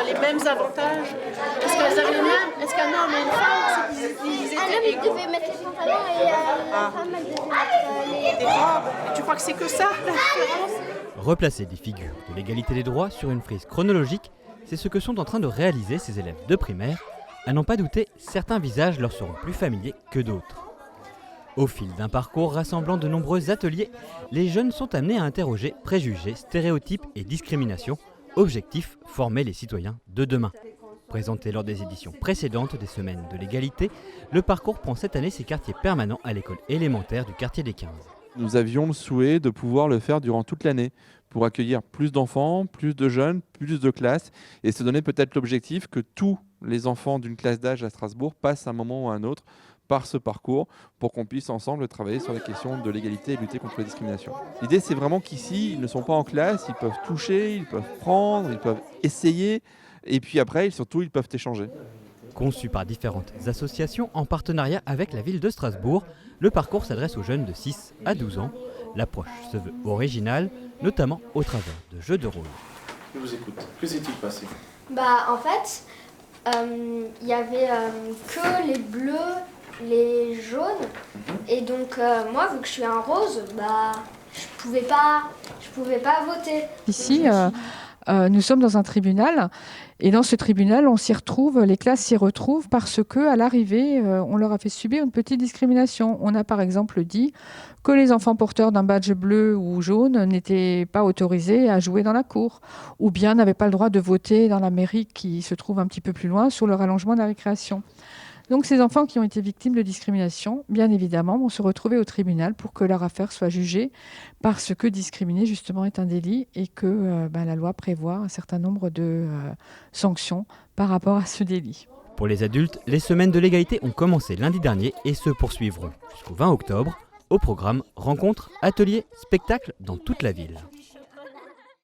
les mêmes avantages? Est-ce qu'elles avaient les mêmes? Est-ce qu'un homme et une femme, Un homme, il devait mettre les pantalons et la femme, elle devait mettre des robes? Et tu crois que c'est que ça, la différence? Replacer des figures de l'égalité des droits sur une frise chronologique, c'est ce que sont en train de réaliser ces élèves de primaire. À n'en pas douter, certains visages leur seront plus familiers que d'autres. Au fil d'un parcours rassemblant de nombreux ateliers, les jeunes sont amenés à interroger préjugés, stéréotypes et discriminations. Objectif, former les citoyens de demain. Présenté lors des éditions précédentes des Semaines de l'égalité, le parcours prend cette année ses quartiers permanents à l'école élémentaire du quartier des 15. Nous avions le souhait de pouvoir le faire durant toute l'année pour accueillir plus d'enfants, plus de jeunes, plus de classes et se donner peut-être l'objectif que tous les enfants d'une classe d'âge à Strasbourg passent à un moment ou à un autre par ce parcours pour qu'on puisse ensemble travailler sur les questions de l'égalité et lutter contre la discrimination. L'idée, c'est vraiment qu'ici, ils ne sont pas en classe, ils peuvent toucher, ils peuvent prendre, ils peuvent essayer et puis après, surtout, ils peuvent échanger. Conçu par différentes associations en partenariat avec la ville de Strasbourg, le parcours s'adresse aux jeunes de 6 à 12 ans. L'approche se veut originale, notamment au travers de jeux de rôle. Je vous écoute. Que s'est-il passé? En fait, il y avait que les bleus, les jaunes. Et donc, moi, vu que je suis un rose, je pouvais pas voter. Ici, nous sommes dans un tribunal. Et dans ce tribunal, on s'y retrouve, les classes s'y retrouvent parce qu'à l'arrivée, on leur a fait subir une petite discrimination. On a par exemple dit que les enfants porteurs d'un badge bleu ou jaune n'étaient pas autorisés à jouer dans la cour, ou bien n'avaient pas le droit de voter dans la mairie qui se trouve un petit peu plus loin sur le rallongement de la récréation. Donc ces enfants qui ont été victimes de discrimination, bien évidemment, vont se retrouver au tribunal pour que leur affaire soit jugée parce que discriminer justement est un délit et que la loi prévoit un certain nombre de sanctions par rapport à ce délit. Pour les adultes, les Semaines de l'égalité ont commencé lundi dernier et se poursuivront jusqu'au 20 octobre. Au programme, rencontres, ateliers, spectacles dans toute la ville.